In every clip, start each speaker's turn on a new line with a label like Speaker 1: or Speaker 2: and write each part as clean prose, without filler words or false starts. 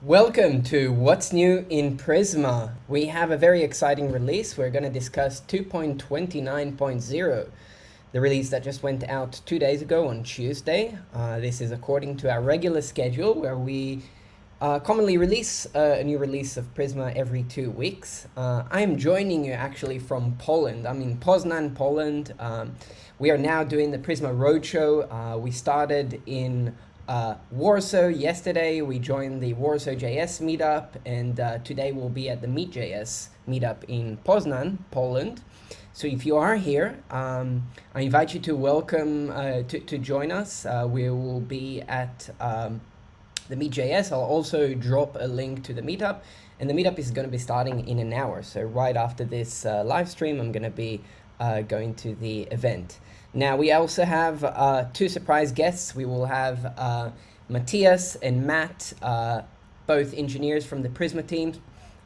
Speaker 1: Welcome to What's New in Prisma. We have a very exciting release. We're going to discuss 2.29.0, the release that just went out 2 days ago on Tuesday. This is according to our regular schedule where we commonly release a new release of Prisma every 2 weeks. I'm joining you actually from Poland. I'm in Poznan, Poland. We are now doing the Prisma Roadshow. We started in Warsaw yesterday. We joined the Warsaw JS meetup, and today we'll be at the Meet JS meetup in Poznan, Poland. So if you are here, I invite you to welcome to join us. We will be at the Meet JS. I'll also drop a link to the meetup, and the meetup is going to be starting in an hour. So right after this live stream, I'm going to be going to the event. Now we also have 2 surprise guests. We will have Matthias and Matt, both engineers from the Prisma team.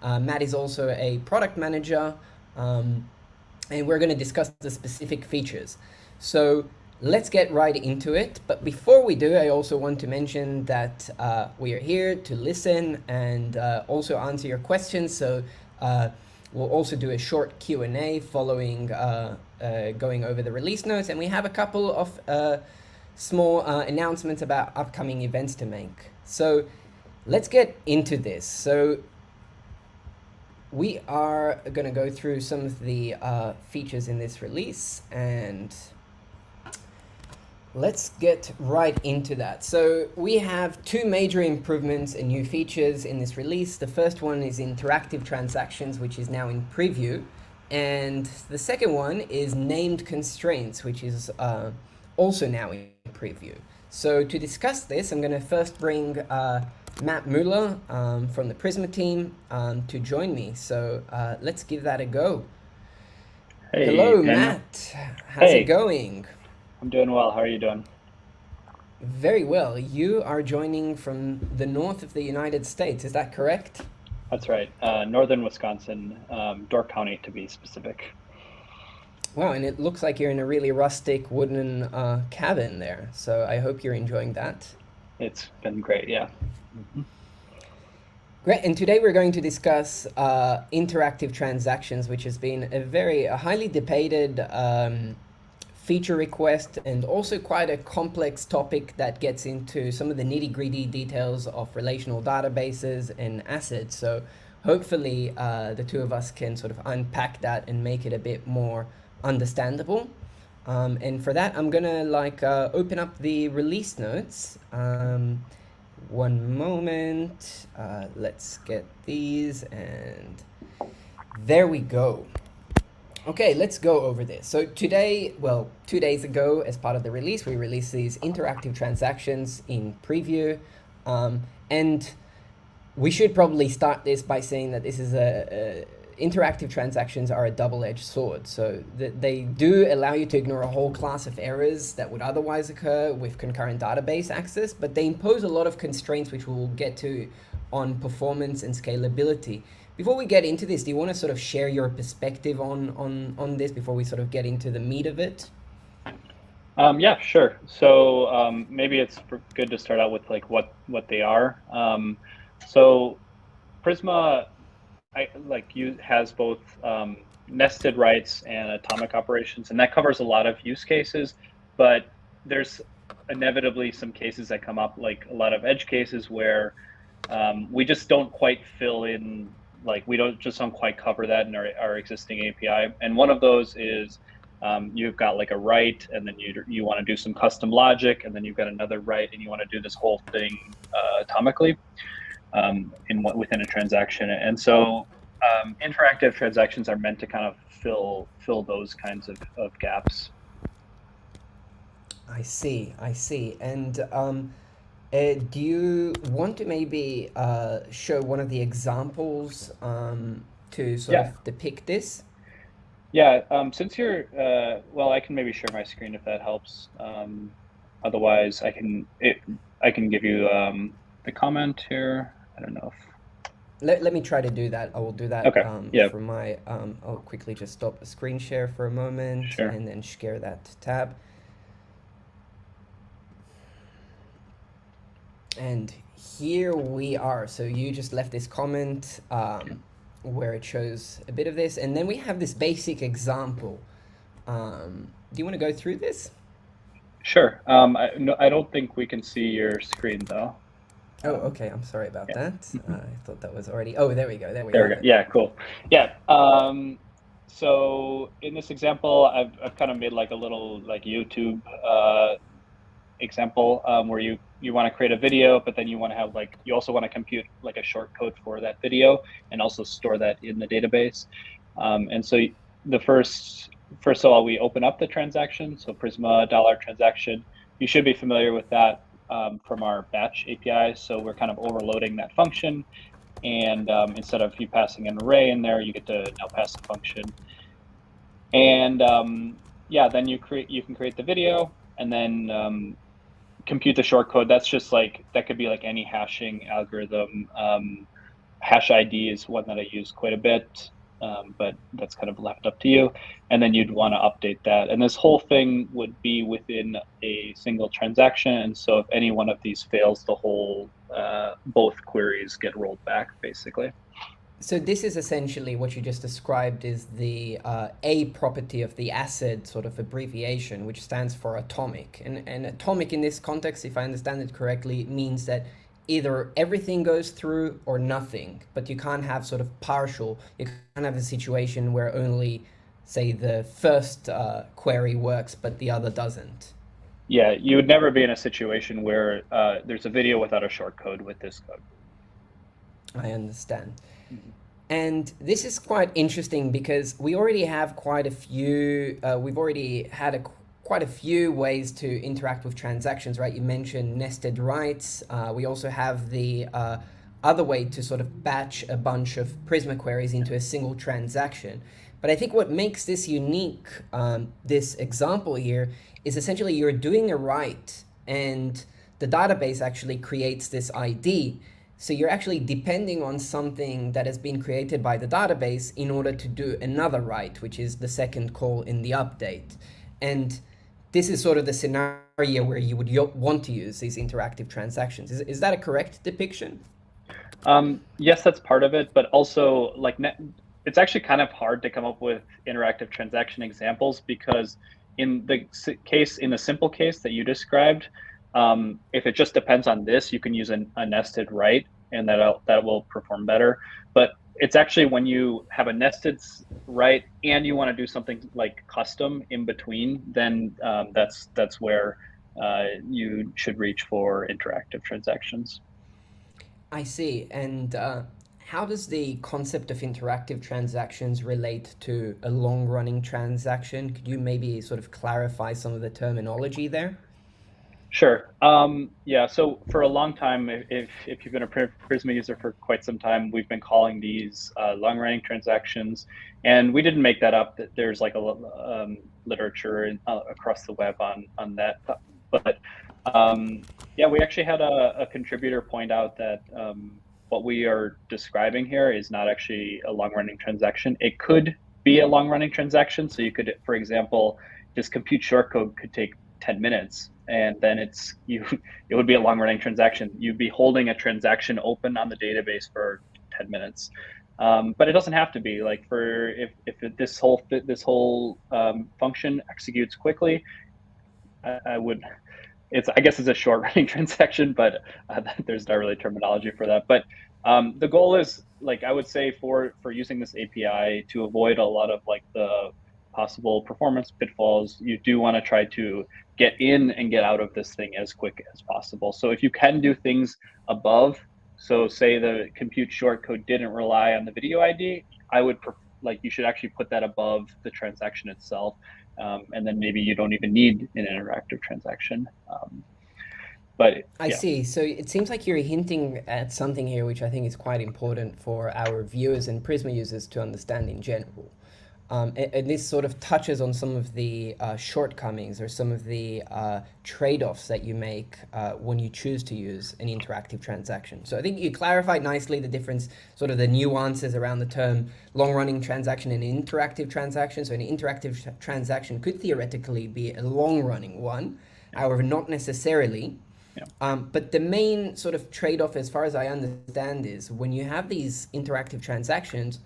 Speaker 1: Matt is also a product manager, and we're going to discuss the specific features. So let's get right into it. But before we do, I also want to mention that we are here to listen and also answer your questions. So we'll also do a short Q&A following going over the release notes, and we have a couple of small announcements about upcoming events to make. So let's get into this. So we are going to go through some of the features in this release, and let's get right into that. So we have 2 major improvements and new features in this release. The first one is interactive transactions, which is now in preview. And the second one is named constraints, which is also now in preview. So to discuss this, I'm going to first bring Matt Muller from the Prisma team to join me. So let's give that a go.
Speaker 2: Hey,
Speaker 1: Hello,
Speaker 2: Daniel.
Speaker 1: Matt. How's
Speaker 2: Hey,
Speaker 1: it going?
Speaker 2: I'm doing well. How are you doing?
Speaker 1: Very well. You are joining from the north of the United States, is that correct?
Speaker 2: That's right. Northern Wisconsin, Door County to be specific.
Speaker 1: Wow, and it looks like you're in a really rustic wooden cabin there, so I hope you're enjoying that.
Speaker 2: It's been great, yeah.
Speaker 1: Great, and today we're going to discuss interactive transactions, which has been a highly debated feature request, and also quite a complex topic that gets into some of the nitty-gritty details of relational databases and assets. So hopefully the 2 of us can sort of unpack that and make it a bit more understandable. And for that, I'm gonna open up the release notes. One moment. Let's get these, and there we go. Okay, let's go over this. So today, 2 days ago, as part of the release, we released these interactive transactions in preview. And we should probably start this by saying that this is interactive transactions are a double-edged sword. So they do allow you to ignore a whole class of errors that would otherwise occur with concurrent database access, but they impose a lot of constraints, which we'll get to, on performance and scalability. Before we get into this, do you want to sort of share your perspective on this before we sort of get into the meat of it?
Speaker 2: Yeah, sure. So maybe it's good to start out with like what they are. So Prisma, has both nested writes and atomic operations, and that covers a lot of use cases. But there's inevitably some cases that come up, like a lot of edge cases where we just don't quite fill in. Like we don't quite cover that in our existing API. And one of those is you've got like a write, and then you want to do some custom logic, and then you've got another write, and you want to do this whole thing atomically within a transaction. And so interactive transactions are meant to kind of fill those kinds of gaps.
Speaker 1: I see. And do you want to maybe show one of the examples to sort
Speaker 2: Yeah.
Speaker 1: of depict this?
Speaker 2: Yeah, since you're, I can maybe share my screen if that helps. Otherwise, I can give you the comment here. I don't know if.
Speaker 1: Let me try to do that. I will do that
Speaker 2: Okay. Yeah.
Speaker 1: for my, I'll quickly just stop the screen share for a moment
Speaker 2: Sure.
Speaker 1: and then share that tab. And here we are. So you just left this comment where it shows a bit of this, and then we have this basic example. Do you want to go through this?
Speaker 2: Sure. No, I don't think we can see your screen though.
Speaker 1: Oh, okay. I'm sorry about
Speaker 2: Yeah.
Speaker 1: that. I thought that was already. Oh, there we go. There we
Speaker 2: There we
Speaker 1: have
Speaker 2: go.
Speaker 1: it.
Speaker 2: Yeah, cool. Yeah. So in this example, I've kind of made like a little like YouTube example where you want to create a video, but then you want to have like you also want to compute like a short code for that video and also store that in the database. And so the first of all, we open up the transaction. So Prisma $transaction. You should be familiar with that from our batch API. So we're kind of overloading that function. And instead of you passing an array in there, you get to now pass a function. And yeah, then you can create the video and then compute the short code. That's just like that could be like any hashing algorithm. Hash ID is one that I use quite a bit, but that's kind of left up to you. And then you'd want to update that. And this whole thing would be within a single transaction. And so if any one of these fails, the whole both queries get rolled back, basically.
Speaker 1: So this is essentially what you just described is the A property of the ACID sort of abbreviation, which stands for atomic. And atomic in this context, if I understand it correctly, means that either everything goes through or nothing, but you can't have sort of partial. You can't have a situation where only, say, the first query works, but the other doesn't.
Speaker 2: Yeah, you would never be in a situation where there's a video without a shortcode with this code.
Speaker 1: I understand. And this is quite interesting because we already have quite a few, we've already had quite a few ways to interact with transactions, right? You mentioned nested writes. We also have the other way to sort of batch a bunch of Prisma queries into a single transaction. But I think what makes this unique, this example here, is essentially you're doing a write and the database actually creates this ID. So you're actually depending on something that has been created by the database in order to do another write, which is the second call in the update. And this is sort of the scenario where you would want to use these interactive transactions. Is that a correct depiction?
Speaker 2: Yes, that's part of it, but also like it's actually kind of hard to come up with interactive transaction examples because in the simple case that you described, if it just depends on this, you can use a nested write and that will perform better. But it's actually when you have a nested write and you want to do something like custom in between, then that's where you should reach for interactive transactions.
Speaker 1: I see. And how does the concept of interactive transactions relate to a long-running transaction? Could you maybe sort of clarify some of the terminology there?
Speaker 2: Sure. Yeah. So for a long time, if you've been a Prisma user for quite some time, we've been calling these long-running transactions, and we didn't make that up. That there's like a literature across the web on that. But yeah, we actually had a contributor point out that what we are describing here is not actually a long-running transaction. It could be a long-running transaction. So you could, for example, just compute shortcode could take 10 minutes and then it would be a long running transaction. You'd be holding a transaction open on the database for 10 minutes. But it doesn't have to be like this whole function executes quickly. I guess it's a short running transaction, but there's not really terminology for that. But the goal is like, I would say for using this API to avoid a lot of like the possible performance pitfalls, you do want to try to get in and get out of this thing as quick as possible. So if you can do things above, so say the compute shortcode didn't rely on the video ID, I would like you should actually put that above the transaction itself. And then maybe you don't even need an interactive transaction. But
Speaker 1: I
Speaker 2: yeah.
Speaker 1: see. So it seems like you're hinting at something here which I think is quite important for our viewers and Prisma users to understand in general. And this sort of touches on some of the shortcomings or some of the trade-offs that you make when you choose to use an interactive transaction. So I think you clarified nicely the difference, sort of the nuances around the term long-running transaction and interactive transaction. So an interactive transaction could theoretically be a long-running one, however, not necessarily. But the main sort of trade-off, as far as I understand, is when you have these interactive transactions,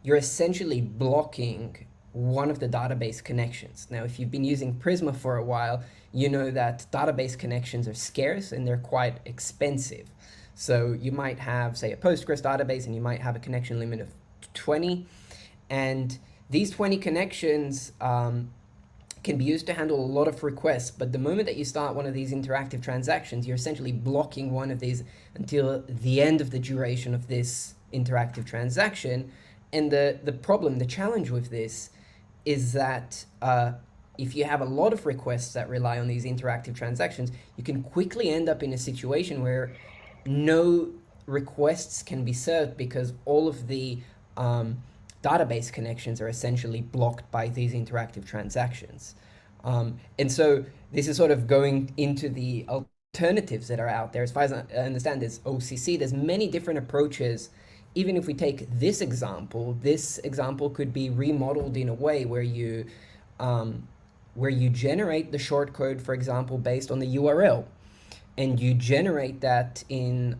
Speaker 1: you're essentially blocking one of the database connections. Now, if you've been using Prisma for a while, you know that database connections are scarce and they're quite expensive. So you might have, say, a Postgres database, and you might have a connection limit of 20. And these 20 connections can be used to handle a lot of requests, but the moment that you start one of these interactive transactions, you're essentially blocking one of these until the end of the duration of this interactive transaction. And the problem, the challenge with this is that if you have a lot of requests that rely on these interactive transactions, you can quickly end up in a situation where no requests can be served because all of the database connections are essentially blocked by these interactive transactions. And so this is sort of going into the alternatives that are out there. As far as I understand, there's OCC, there's many different approaches. Even if we take this example could be remodeled in a way where you generate the shortcode, for example, based on the URL. And you generate that in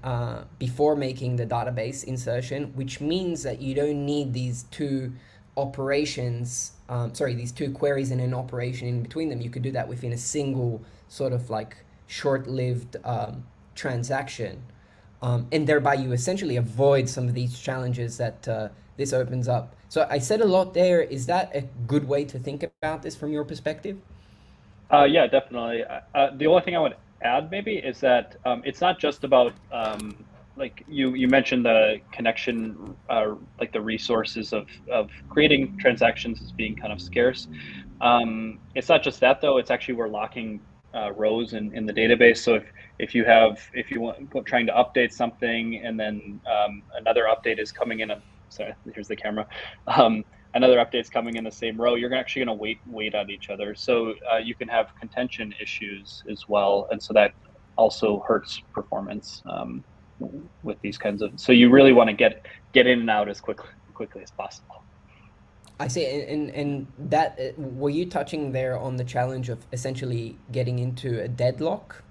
Speaker 1: before making the database insertion, which means that you don't need these two operations, these two queries and an operation in between them. You could do that within a single sort of like short-lived transaction. And thereby you essentially avoid some of these challenges that this opens up. So I said a lot there. Is that a good way to think about this from your perspective?
Speaker 2: Yeah, definitely. The only thing I would add maybe is that it's not just about like you mentioned the connection, like the resources of creating transactions as being kind of scarce. It's not just that though. It's actually we're locking rows in the database. So if you want trying to update something and then another update is coming in. Sorry, here's the camera. Another update's coming in the same row, you're actually going to wait on each other. So you can have contention issues as well. And so that also hurts performance with these kinds of, so you really want to get in and out as quickly as possible.
Speaker 1: I see, and that, were you touching there on the challenge of essentially getting into a deadlock?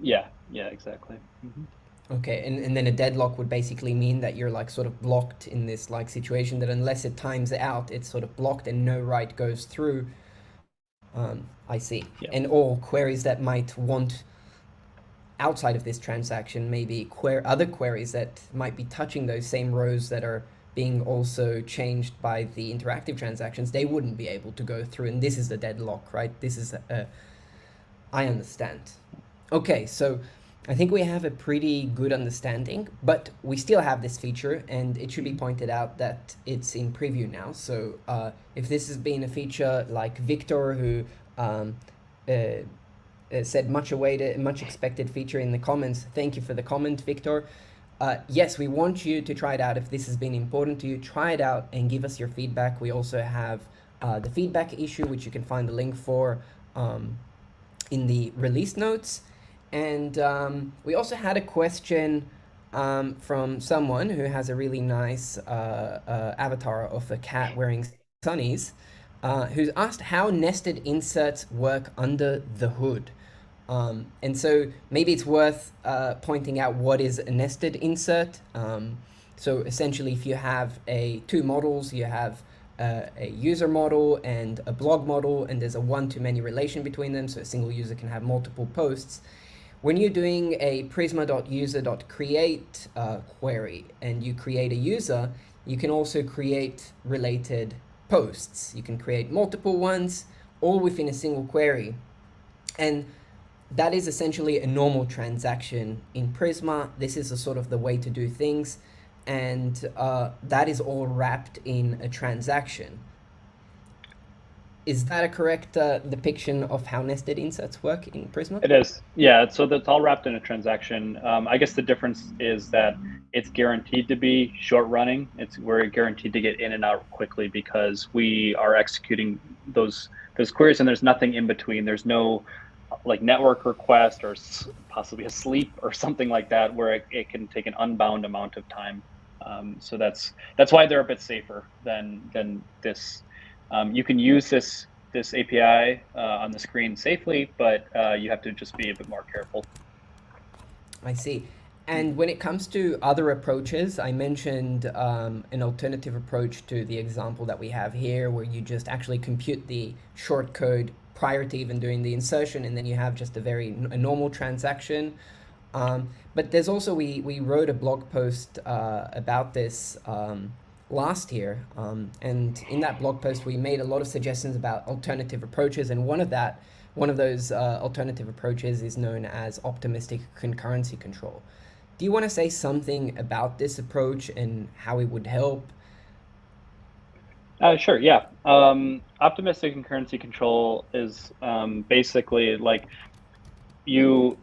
Speaker 2: Yeah, exactly. Mm-hmm.
Speaker 1: Okay, and then a deadlock would basically mean that you're like sort of blocked in this like situation that unless it times out, it's sort of blocked and no write goes through. I see.
Speaker 2: Yeah.
Speaker 1: And all queries that might want outside of this transaction, maybe other queries that might be touching those same rows that are being also changed by the interactive transactions, they wouldn't be able to go through. And this is the deadlock, right? This is I understand. Okay, so I think we have a pretty good understanding, but we still have this feature, and it should be pointed out that it's in preview now. So if this has been a feature like Victor, who said much awaited, much expected feature in the comments, thank you for the comment, Victor. Yes, we want you to try it out. If this has been important to you, try it out and give us your feedback. We also have the feedback issue, which you can find the link for in the release notes. And we also had a question from someone who has a really nice avatar of a cat wearing sunnies, who's asked how nested inserts work under the hood. And so maybe it's worth pointing out what is a nested insert. So essentially, if you have two models, you have a user model and a blog model, and there's a one-to-many relation between them, so a single user can have multiple posts. When you're doing a prisma.user.create query and you create a user, you can also create related posts. You can create multiple ones, all within a single query. And that is essentially a normal transaction in Prisma. This is a sort of the way to do things. And that is all wrapped in a transaction. Is that a correct depiction of how nested inserts work in Prisma?
Speaker 2: It is, yeah. So that's all wrapped in a transaction. I guess the difference is that it's guaranteed to be short running. We're guaranteed to get in and out quickly because we are executing those queries, and there's nothing in between. There's no like network request or possibly a sleep or something like that where it can take an unbound amount of time. So that's why they're a bit safer than this. You can use this API on the screen safely, but you have to just be a bit more careful.
Speaker 1: I see. And when it comes to other approaches, I mentioned an alternative approach to the example that we have here, where you just actually compute the short code prior to even doing the insertion, and then you have just a normal transaction. But there's also, we wrote a blog post about this last year, and in that blog post we made a lot of suggestions about alternative approaches, and one of those alternative approaches is known as optimistic concurrency control. Do you want to say something about this approach and how it would help?
Speaker 2: Sure, yeah. Optimistic concurrency control is basically like you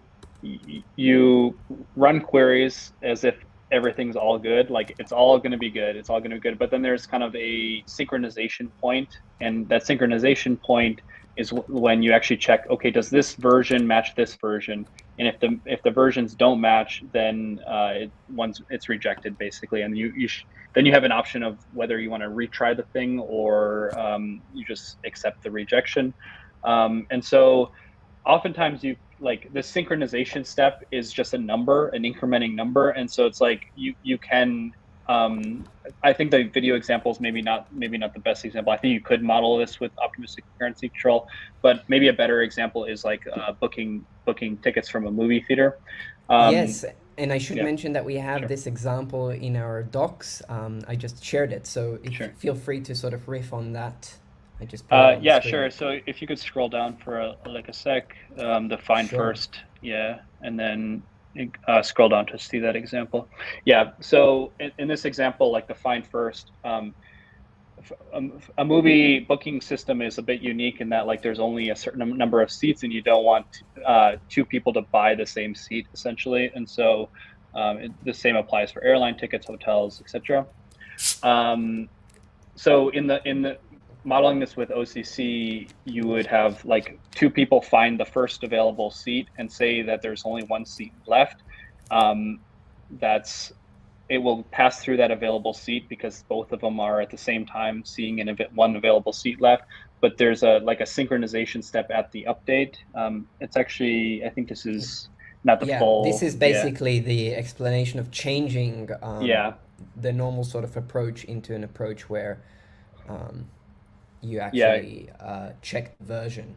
Speaker 2: you run queries as if everything's all good, like it's all going to be good, it's all going to be good. But then there's kind of a synchronization point, and that synchronization point is when you actually check, okay, does this version match this version? And if the versions don't match, then once it's rejected basically, and then you have an option of whether you want to retry the thing or you just accept the rejection. And so oftentimes you like the synchronization step is just a number, an incrementing number, and so it's like you can I think the video example is maybe not the best example. I think you could model this with optimistic concurrency control, but maybe a better example is like booking tickets from a movie theater.
Speaker 1: Yes, and I should
Speaker 2: Yeah,
Speaker 1: mention that we have
Speaker 2: sure.
Speaker 1: this example in our docs. I just shared it, so
Speaker 2: Sure.
Speaker 1: feel free to sort of riff on that. I just put it on the
Speaker 2: Yeah,
Speaker 1: screen.
Speaker 2: sure. So if you could scroll down for like a sec, the find
Speaker 1: Sure.
Speaker 2: first, yeah, and then scroll down to see that example. Yeah. So in this example, like the find first, a movie booking system is a bit unique in that like there's only a certain number of seats, and you don't want two people to buy the same seat essentially, and so the same applies for airline tickets, hotels, etc. So in the modeling this with OCC, you would have like two people find the first available seat and say that there's only one seat left. That's it will pass through that available seat because both of them are at the same time seeing one available seat left. But there's a synchronization step at the update. It's actually, I think this is not the
Speaker 1: Yeah, this
Speaker 2: full.
Speaker 1: is
Speaker 2: Yeah,
Speaker 1: basically the explanation of changing
Speaker 2: yeah,
Speaker 1: the normal sort of approach into an approach where um, you
Speaker 2: yeah.
Speaker 1: actually check the version.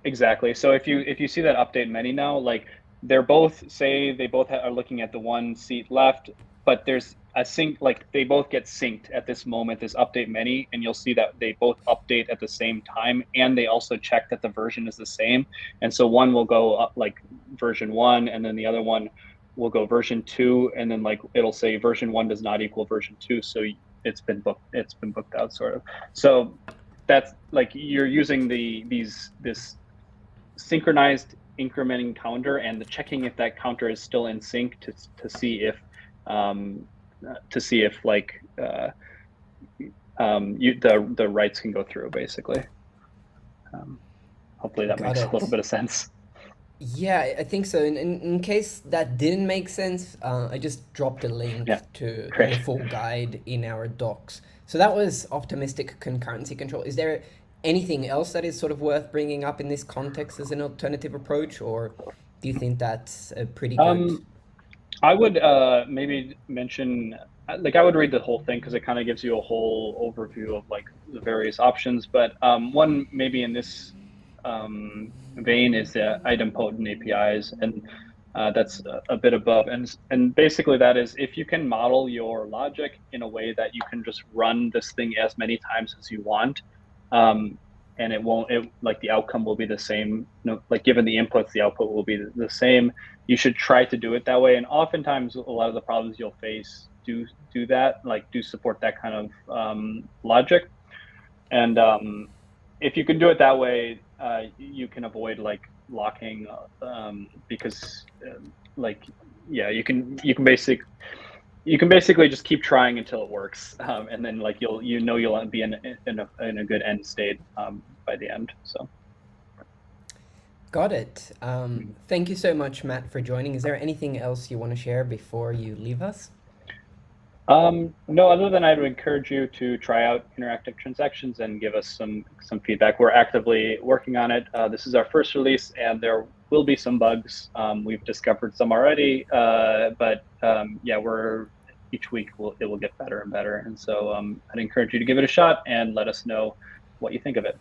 Speaker 2: Exactly. So if you see that update many now, like they're both say they both are looking at the one seat left, but there's a sync, like they both get synced at this moment, this update many, and you'll see that they both update at the same time, and they also check that the version is the same. And so one will go up like version 1, and then the other one will go version 2, and then like it'll say version 1 does not equal version 2, so it's been booked out sort of. So that's like you're using this synchronized incrementing counter and the checking if that counter is still in sync to see if like the writes can go through basically. Hopefully that
Speaker 1: Got
Speaker 2: makes a little
Speaker 1: it.
Speaker 2: bit of sense.
Speaker 1: Yeah, I think so. In case that didn't make sense, I just dropped a link
Speaker 2: Yeah,
Speaker 1: to the
Speaker 2: great.
Speaker 1: full guide in our docs. So that was optimistic concurrency control. Is there anything else that is sort of worth bringing up in this context as an alternative approach, or do you think that's a pretty good?
Speaker 2: um I would maybe mention, like I would read the whole thing because it kind of gives you a whole overview of like the various options. But one maybe in this vein is the idempotent APIs, and that's a bit above. And basically that is if you can model your logic in a way that you can just run this thing as many times as you want, um, and it won't it like the outcome will be the same. Like given the inputs, the output will be the same. You should try to do it that way. And oftentimes, a lot of the problems you'll face do that, like do support that kind of logic. And if you can do it that way, you can avoid like locking because like yeah, you can basically just keep trying until it works, and then like you'll be in a good end state by the end. So.
Speaker 1: Got it. Thank you so much, Matt, for joining. Is there anything else you want to share before you leave us?
Speaker 2: No, other than I would encourage you to try out interactive transactions and give us some feedback. We're actively working on it. This is our first release, and will be some bugs. We've discovered some already, but yeah, each week it will get better and better. And so I'd encourage you to give it a shot and let us know what you think of it.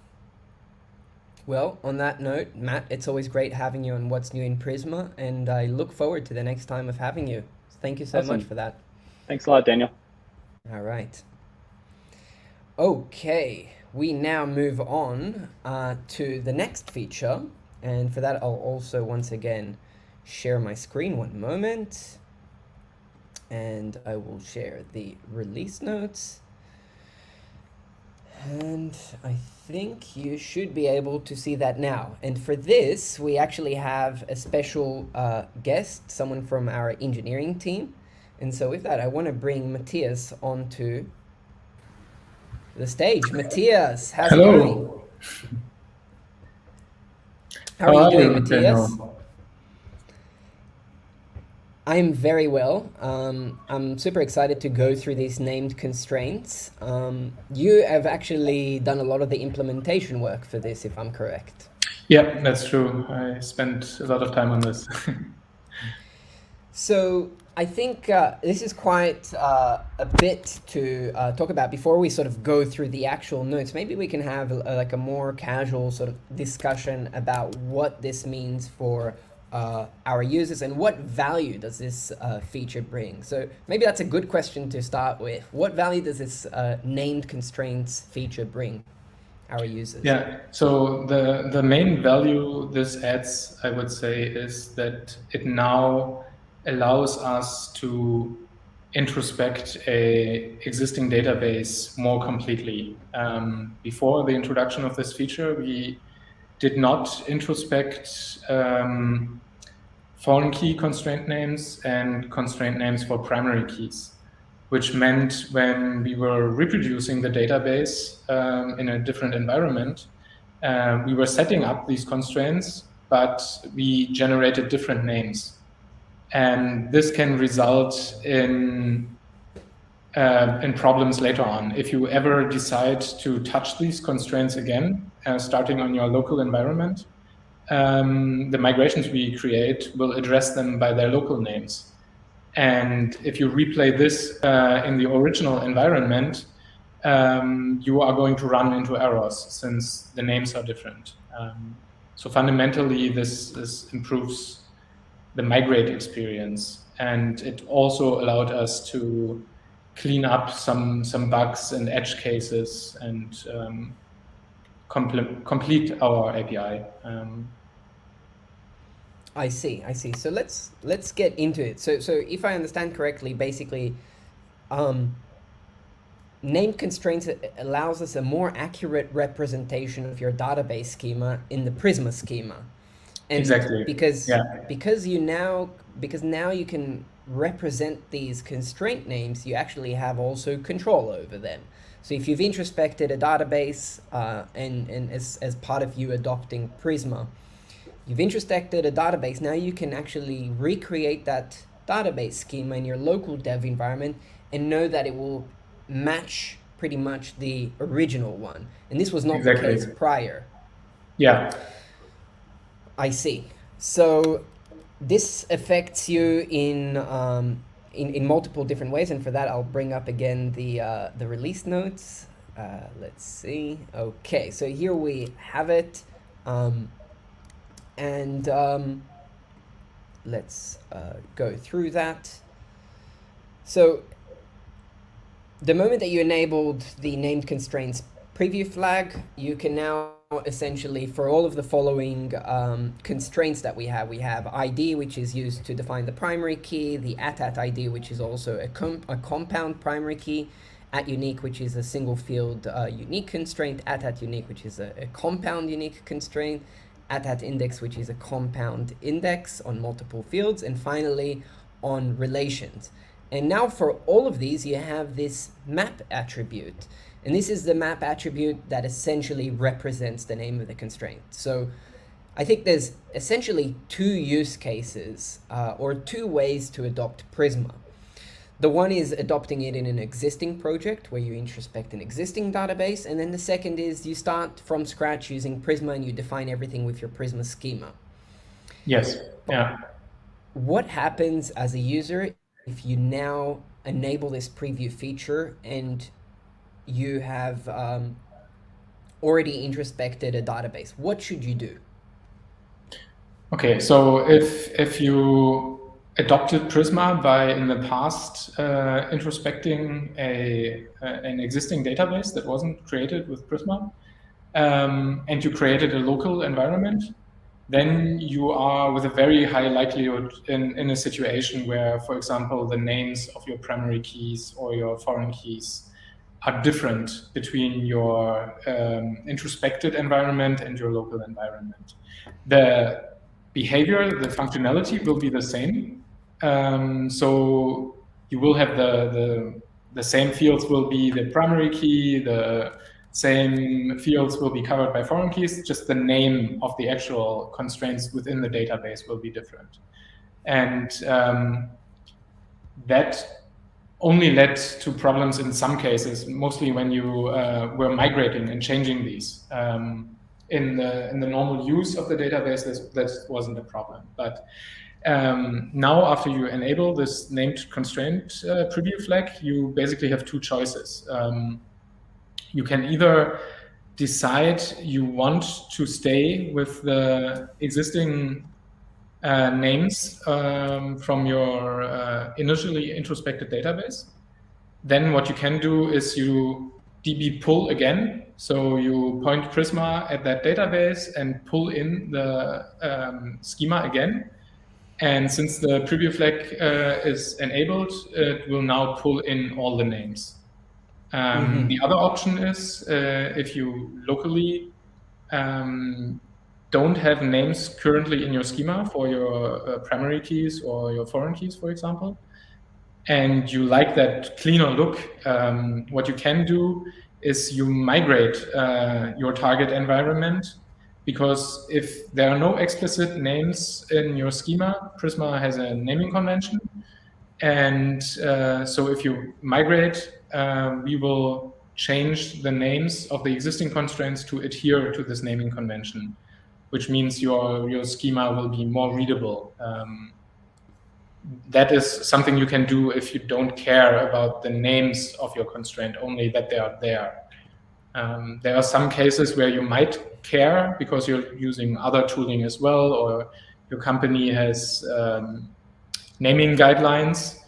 Speaker 1: Well, on that note, Matt, it's always great having you on What's New in Prisma, and I look forward to the next time of having you. Thank you so much
Speaker 2: Awesome.
Speaker 1: for that.
Speaker 2: Thanks a lot, Daniel.
Speaker 1: All right. Okay, we now move on to the next feature, and for that I'll also once again share my screen. One moment, and I will share the release notes. And I think you should be able to see that now. And for this, we actually have a special guest, someone from our engineering team. And so with that, I want to bring Matthias onto the stage. Matthias, how's it going? How are you doing, Matthias? I'm very well. I'm super excited to go through these named constraints. You have actually done a lot of the implementation work for this, if I'm correct.
Speaker 3: Yeah, that's true. I spent a lot of time on this.
Speaker 1: So I think this is quite a bit to talk about before we sort of go through the actual notes. Maybe we can have like a more casual sort of discussion about what this means for our users and what value does this feature bring. So maybe that's a good question to start with. What value does this named constraints feature bring our users?
Speaker 3: Yeah, so the main value this adds, I would say, is that it now allows us to introspect a existing database more completely. Before the introduction of this feature, we did not introspect foreign key constraint names and constraint names for primary keys, which meant when we were reproducing the database in a different environment, we were setting up these constraints, but we generated different names. And this can result in problems later on. If you ever decide to touch these constraints again, starting on your local environment, the migrations we create will address them by their local names. And if you replay this in the original environment, you are going to run into errors since the names are different. So fundamentally, this improves the migrate experience. And it also allowed us to clean up some bugs and edge cases and complete our API.
Speaker 1: I see. So let's get into it. So if I understand correctly, basically, named constraints allows us a more accurate representation of your database schema in the Prisma schema. And
Speaker 3: exactly.
Speaker 1: Because now you can represent these constraint names, you actually have also control over them. So if you've introspected a database and as part of you adopting Prisma, you've introspected a database, now you can actually recreate that database schema in your local dev environment and know that it will match pretty much the original one. And this was not the case prior.
Speaker 3: Yeah.
Speaker 1: I see. So this affects you in multiple different ways, and for that I'll bring up again the release notes. Let's see. Okay, so here we have it, and let's go through that. So the moment that you enabled the named constraints preview flag, you can now essentially, for all of the following constraints that we have ID, which is used to define the primary key, the @@ ID, which is also a compound primary key, @unique, which is a single field unique constraint, @@ unique, which is a compound unique constraint, @@ index, which is a compound index on multiple fields, and finally on relations. And now for all of these, you have this map attribute. And this is the map attribute that essentially represents the name of the constraint. So I think there's essentially two use cases or two ways to adopt Prisma. The one is adopting it in an existing project where you introspect an existing database. And then the second is you start from scratch using Prisma and you define everything with your Prisma schema.
Speaker 3: Yes. Yeah.
Speaker 1: What happens as a user if you now enable this preview feature and you have already introspected a database? What should you do?
Speaker 3: Okay, so if you adopted Prisma by in the past introspecting an existing database that wasn't created with Prisma, and you created a local environment, then you are with a very high likelihood in a situation where, for example, the names of your primary keys or your foreign keys are different between your introspected environment and your local environment. The behavior, the functionality will be the same. So you will have the same fields will be the primary key, the same fields will be covered by foreign keys, just the name of the actual constraints within the database will be different. And that only led to problems in some cases, mostly when you were migrating and changing these. In the normal use of the database, this wasn't a problem. But now, after you enable this named constraint preview flag, you basically have two choices. You can either decide you want to stay with the existing names from your initially introspected database. Then what you can do is you db pull again. So you point Prisma at that database and pull in the schema again. And since the preview flag is enabled, it will now pull in all the names. The other option is if you locally don't have names currently in your schema for your primary keys or your foreign keys, for example, and you like that cleaner look, what you can do is you migrate your target environment, because if there are no explicit names in your schema, Prisma has a naming convention. And so if you migrate, we will change the names of the existing constraints to adhere to this naming convention, which means your schema will be more readable. That is something you can do if you don't care about the names of your constraint, only that they are there. There are some cases where you might care because you're using other tooling as well, or your company has naming guidelines,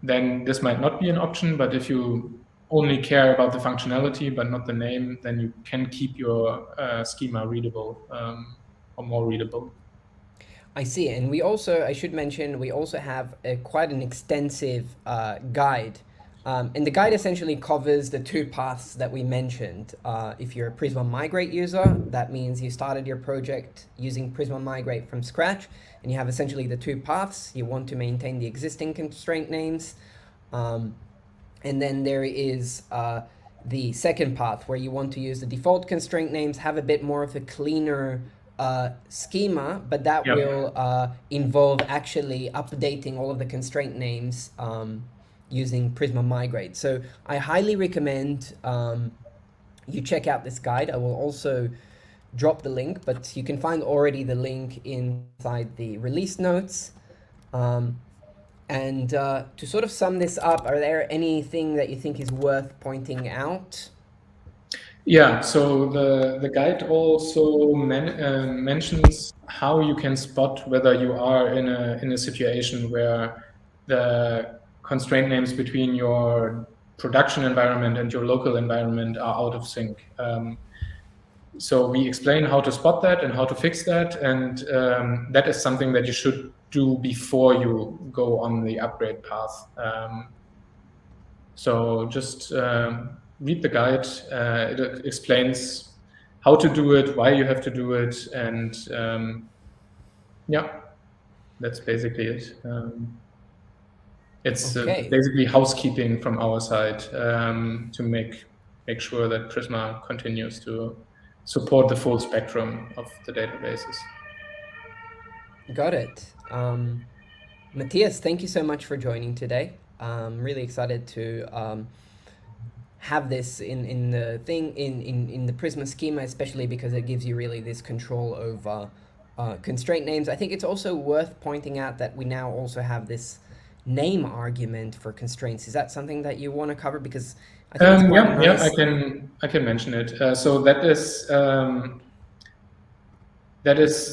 Speaker 3: then this might not be an option. But if you only care about the functionality but not the name, then you can keep your schema readable or more readable.
Speaker 1: I see, and we also, I should mention, we also have quite an extensive guide. And the guide essentially covers the two paths that we mentioned. If you're a Prisma Migrate user, that means you started your project using Prisma Migrate from scratch, and you have essentially the two paths. You want to maintain the existing constraint names, and then there is the second path where you want to use the default constraint names, have a bit more of a cleaner schema, but that will involve actually updating all of the constraint names using Prisma Migrate. So I highly recommend you check out this guide. I will also drop the link, but you can find already the link inside the release notes. And to sort of sum this up, are there anything that you think is worth pointing out?
Speaker 3: Yeah, so the guide also mentions how you can spot whether you are in a situation where the constraint names between your production environment and your local environment are out of sync. So we explain how to spot that and how to fix that, and that is something that you should do before you go on the upgrade path. So just read the guide. It explains how to do it, why you have to do it, and yeah, that's basically it. It's basically housekeeping from our side to make sure that Prisma continues to support the full spectrum of the databases.
Speaker 1: Got it. Matthias, thank you so much for joining today. I'm really excited to have this in the thing in the Prisma schema, especially because it gives you really this control over constraint names. I think it's also worth pointing out that we now also have this name argument for constraints. Is that something that you want to cover? Because I think it's quite nice.
Speaker 3: I can mention it. So that is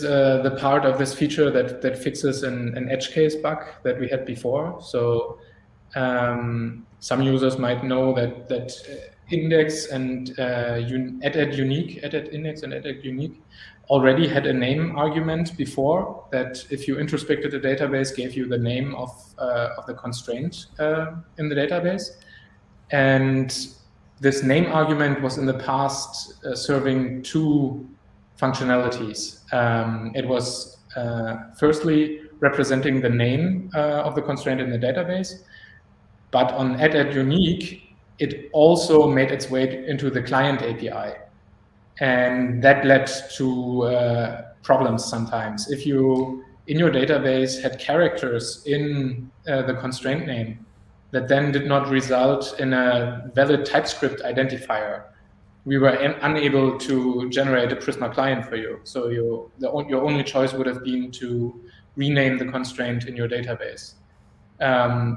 Speaker 3: the part of this feature that fixes an edge case bug that we had before. So some users might know that index and add index and add unique already had a name argument before that. If you introspected a database, gave you the name of the constraint in the database, and this name argument was in the past serving two functionalities. It was firstly representing the name of the constraint in the database, but on add unique, it also made its way into the client API. And that led to problems sometimes. If you, in your database, had characters in the constraint name that then did not result in a valid TypeScript identifier, we were unable to generate a Prisma client for you. So your only choice would have been to rename the constraint in your database.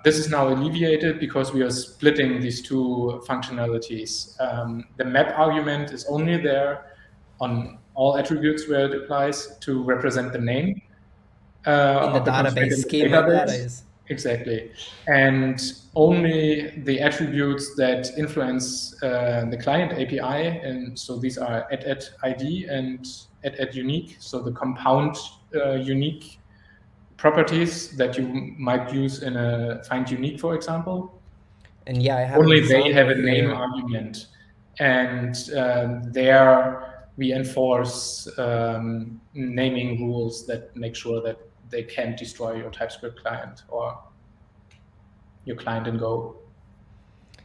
Speaker 3: This is now alleviated because we are splitting these two functionalities. The map argument is only there on all attributes where it applies to represent the name
Speaker 1: in the database schema. That is
Speaker 3: exactly, and only the attributes that influence the client API, and so these are add ID and add unique. So the compound unique properties that you might use in a find unique, for example.
Speaker 1: And yeah, I have
Speaker 3: only they have a name argument, and there we enforce naming rules that make sure that they can't destroy your TypeScript client or your client in Go.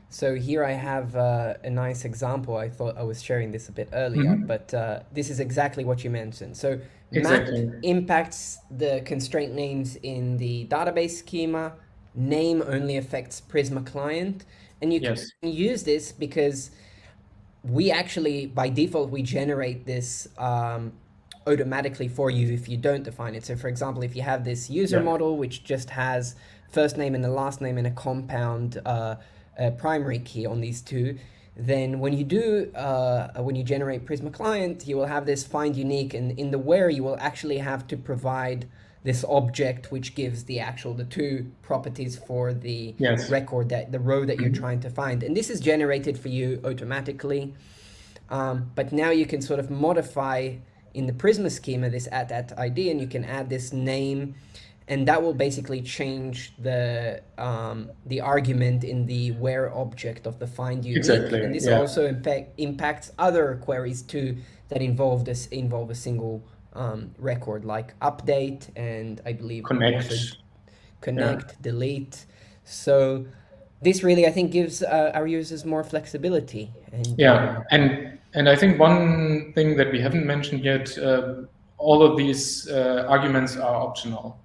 Speaker 1: So here I have a nice example. I thought I was sharing this a bit earlier, but this is exactly what you mentioned. So map impacts the constraint names in the database schema. Name only affects Prisma client. And you can use this because we actually, by default, we generate this automatically for you if you don't define it. So for example, if you have this user model, which just has first name and the last name in a compound primary key on these two, then when you do, when you generate Prisma client, you will have this find unique, and in the where you will actually have to provide this object which gives the two properties for the record, that the row that you're trying to find. And this is generated for you automatically. But now you can sort of modify in the Prisma schema this add ID, and you can add this name, and that will basically change the argument in the where object of the find unique. And this also impacts other queries too that involve a single record, like update and I believe connect, delete. So this really, I think, gives our users more flexibility.
Speaker 3: And I think one thing that we haven't mentioned yet, all of these arguments are optional.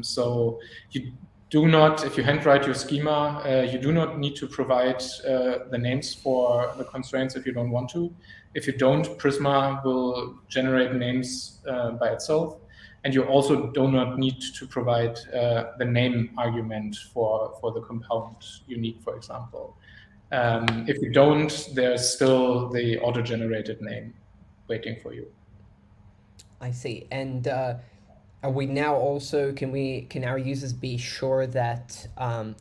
Speaker 3: So you do not, if you handwrite your schema, you do not need to provide the names for the constraints if you don't want to. If you don't, Prisma will generate names by itself. And you also do not need to provide the name argument for the compound unique, for example. If you don't, there's still the auto-generated name waiting for you.
Speaker 1: I see. And are we now also, can our users be sure that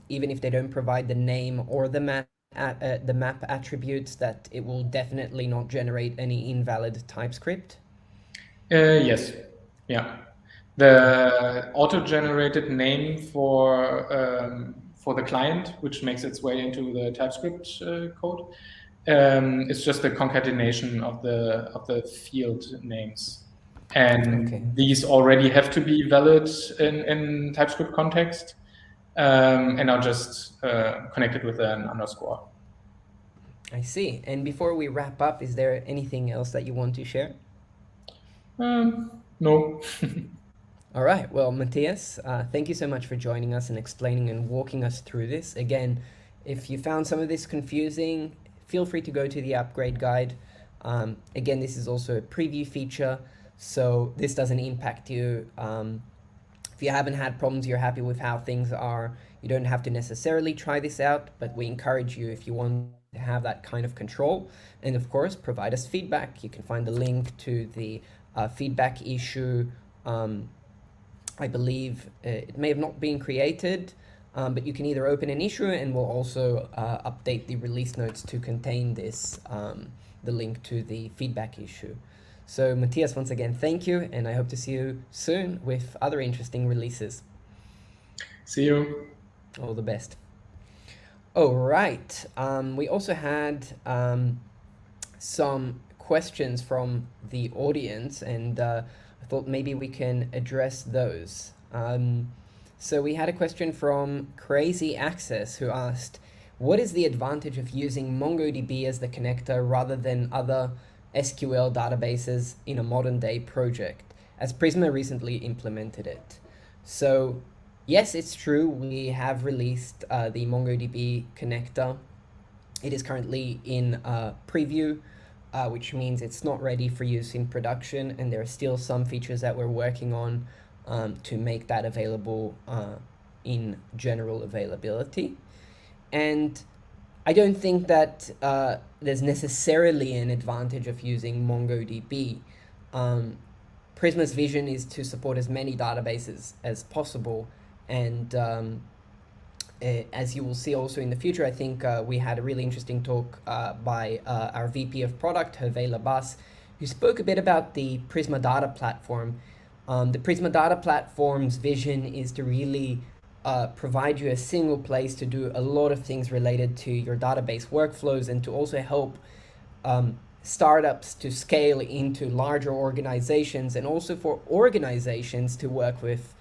Speaker 1: even if they don't provide the name or the map attributes, that it will definitely not generate any invalid TypeScript?
Speaker 3: Yes. Yeah. The auto-generated name for the client, which makes its way into the TypeScript code, is just a concatenation of the field names. And these already have to be valid in TypeScript context, and are just connected with an underscore.
Speaker 1: I see. And before we wrap up, is there anything else that you want to share?
Speaker 3: No.
Speaker 1: All right. Well, Matthias, thank you so much for joining us and explaining and walking us through this. Again, if you found some of this confusing, feel free to go to the upgrade guide. Again, this is also a preview feature, So this doesn't impact you. If you haven't had problems, you're happy with how things are, you don't have to necessarily try this out, but we encourage you, if you want to have that kind of control, and of course, provide us feedback. You can find the link to the feedback issue. I believe it may have not been created, but you can either open an issue, and we'll also update the release notes to contain this, the link to the feedback issue. So Matthias, once again, thank you, and I hope to see you soon with other interesting releases.
Speaker 3: See you.
Speaker 1: All the best. All right. We also had some questions from the audience, and I thought maybe we can address those. So we had a question from Crazy Access, who asked, what is the advantage of using MongoDB as the connector rather than other SQL databases in a modern day project, as Prisma recently implemented it? So yes, it's true, we have released the MongoDB connector. It is currently in preview, which means it's not ready for use in production, and there are still some features that we're working on to make that available in general availability. And I don't think that there's necessarily an advantage of using MongoDB. Prisma's vision is to support as many databases as possible, and as you will see also in the future, I think we had a really interesting talk by our VP of Product, Hervé Labas, who spoke a bit about the Prisma Data Platform. The Prisma Data Platform's vision is to really provide you a single place to do a lot of things related to your database workflows, and to also help startups to scale into larger organizations, and also for organizations to work with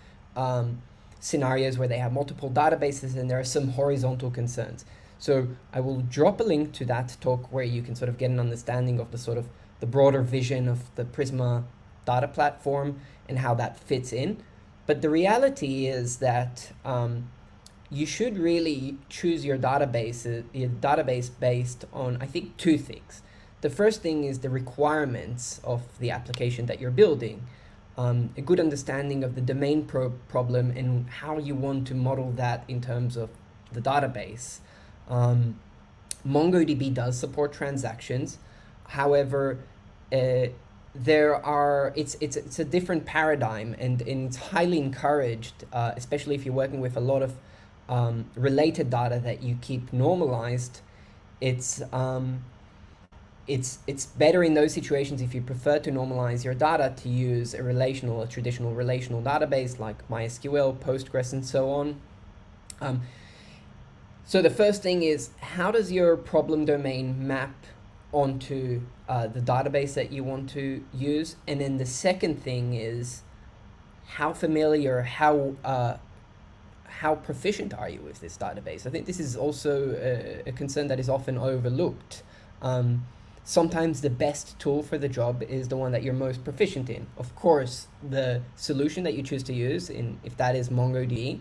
Speaker 1: scenarios where they have multiple databases and there are some horizontal concerns. So I will drop a link to that talk where you can sort of get an understanding of the broader vision of the Prisma Data Platform and how that fits in. But the reality is that you should really choose your database based on, I think, two things. The first thing is the requirements of the application that you're building. A good understanding of the domain problem and how you want to model that in terms of the database. MongoDB does support transactions. However, it's a different paradigm, and it's highly encouraged, especially if you're working with a lot of related data that you keep normalized. It's better in those situations, if you prefer to normalize your data, to use a traditional relational database like MySQL, Postgres, and so on. So the first thing is, how does your problem domain map onto the database that you want to use? And then the second thing is, how familiar, how proficient are you with this database? I think this is also a concern that is often overlooked. Sometimes the best tool for the job is the one that you're most proficient in. Of course, the solution that you choose to use, if that is MongoDB,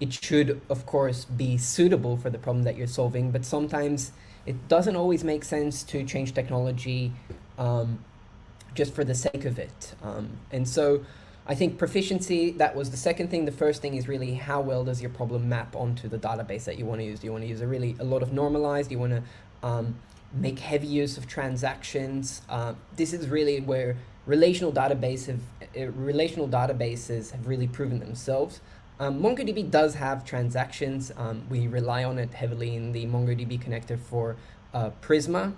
Speaker 1: it should, of course, be suitable for the problem that you're solving, but sometimes it doesn't always make sense to change technology just for the sake of it. And so I think proficiency, that was the second thing. The first thing is really, how well does your problem map onto the database that you want to use? Do you want to use a lot of normalized? Do you want to make heavy use of transactions? This is really where relational databases have really proven themselves. MongoDB does have transactions. We rely on it heavily in the MongoDB connector for Prisma,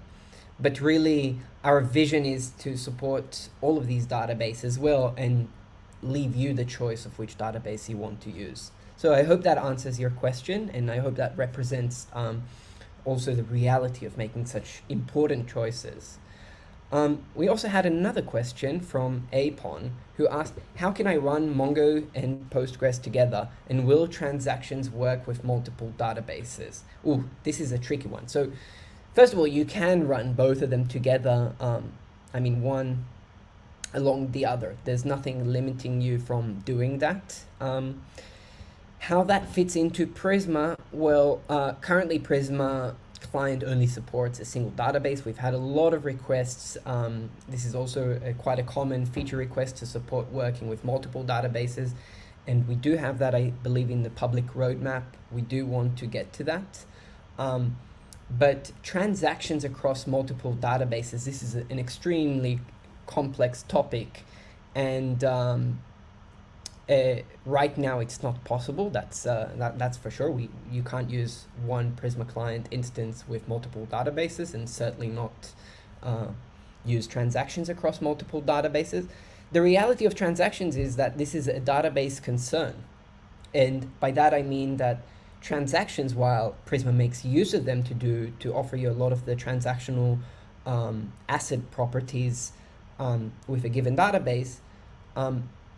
Speaker 1: but really our vision is to support all of these databases as well, and leave you the choice of which database you want to use. So I hope that answers your question, and I hope that represents also the reality of making such important choices. We also had another question from Apon, who asked, how can I run Mongo and Postgres together, and will transactions work with multiple databases? Ooh, this is a tricky one. So first of all, you can run both of them together. One along the other. There's nothing limiting you from doing that. How that fits into Prisma? Well, currently Prisma client only supports a single database. We've had a lot of requests. This is also quite a common feature request to support working with multiple databases. And we do have that, I believe, in the public roadmap. We do want to get to that. But transactions across multiple databases, this is an extremely complex topic. And right now it's not possible. That's for sure. You can't use one Prisma client instance with multiple databases, and certainly not use transactions across multiple databases. The reality of transactions is that this is a database concern. And by that I mean that transactions, while Prisma makes use of them to offer you a lot of the transactional ACID properties with a given database,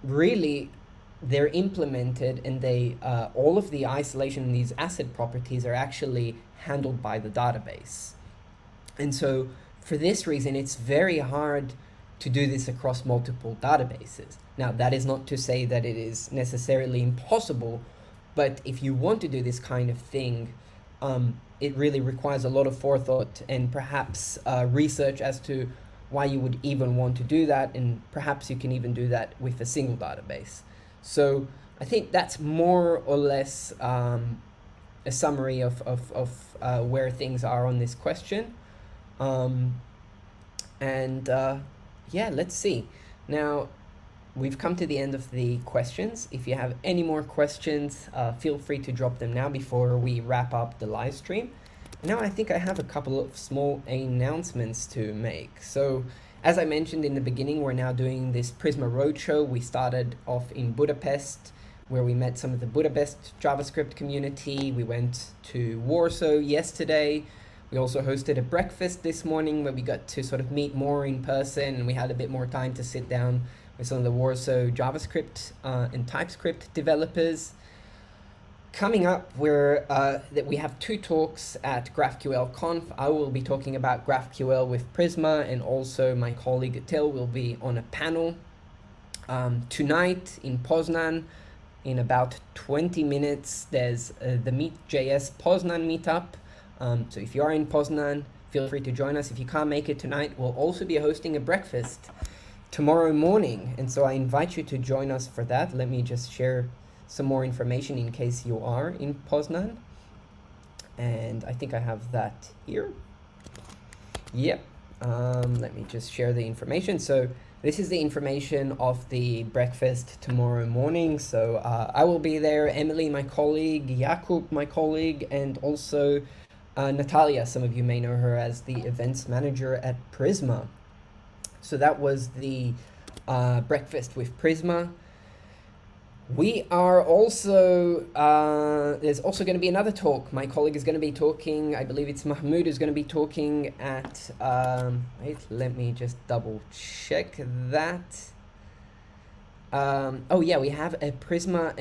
Speaker 1: really they're implemented, and they all of the isolation in these ACID properties are actually handled by the database. And so for this reason, it's very hard to do this across multiple databases. Now, that is not to say that it is necessarily impossible, but if you want to do this kind of thing, it really requires a lot of forethought and perhaps research as to why you would even want to do that, and perhaps you can even do that with a single database. So I think that's more or less a summary of where things are on this question. Yeah, let's see. Now, we've come to the end of the questions. If you have any more questions, feel free to drop them now before we wrap up the live stream. Now I think I have a couple of small announcements to make. So, as I mentioned in the beginning, we're now doing this Prisma Roadshow. We started off in Budapest, where we met some of the Budapest JavaScript community. We went to Warsaw yesterday. We also hosted a breakfast this morning where we got to sort of meet more in person, and we had a bit more time to sit down with some of the Warsaw JavaScript and TypeScript developers. Coming up, that we have 2 talks at GraphQL Conf. I will be talking about GraphQL with Prisma, and also my colleague Till will be on a panel. Tonight in Poznan, in about 20 minutes, there's the Meet.js Poznan meetup. So if you are in Poznan, feel free to join us. If you can't make it tonight, we'll also be hosting a breakfast tomorrow morning. And so I invite you to join us for that. Let me just share some more information in case you are in Poznan. And I think I have that here. Yep. Let me just share the information. So this is the information of the breakfast tomorrow morning. So I will be there, Emily, my colleague, Jakub, my colleague, and also Natalia. Some of you may know her as the events manager at Prisma. So that was the breakfast with Prisma. We are also, there's also going to be another talk. My colleague is going to be talking, I believe it's Mahmoud, who's going to be talking at, wait, let me just double check that. Oh yeah, we have a Prisma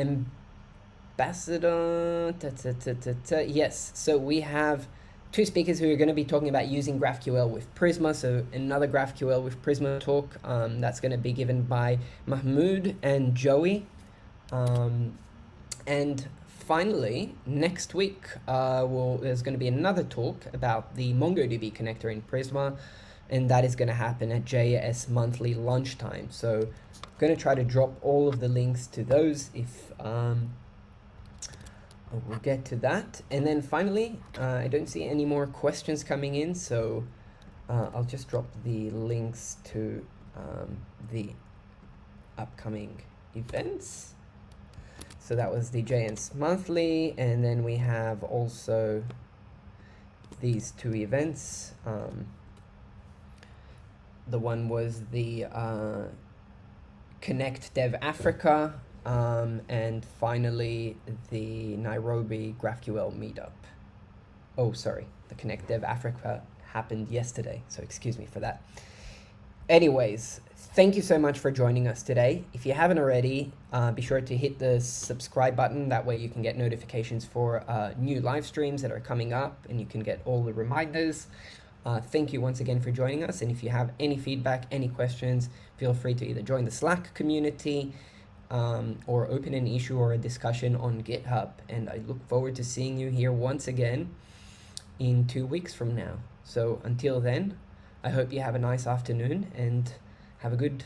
Speaker 1: ambassador. Yes, so we have 2 speakers who are going to be talking about using GraphQL with Prisma. So another GraphQL with Prisma talk that's going to be given by Mahmoud and Joey. And finally, next week, there's going to be another talk about the Mongodb connector in Prisma, and that is going to happen at JS Monthly lunchtime. So I'm going to try to drop all of the links to those if we'll get to that. And then finally, I don't see any more questions coming in, so I'll just drop the links to the upcoming events. So that was the JS Monthly, and then we have also these 2 events. The one was the Connect Dev Africa, and finally the Nairobi GraphQL meetup. Oh, sorry, the Connect Dev Africa happened yesterday, so excuse me for that. Anyways, thank you so much for joining us today. If you haven't already, be sure to hit the subscribe button. That way you can get notifications for new live streams that are coming up, and you can get all the reminders. Thank you once again for joining us. And if you have any feedback, any questions, feel free to either join the Slack community or open an issue or a discussion on GitHub. And I look forward to seeing you here once again in 2 weeks from now. So until then, I hope you have a nice afternoon and have a good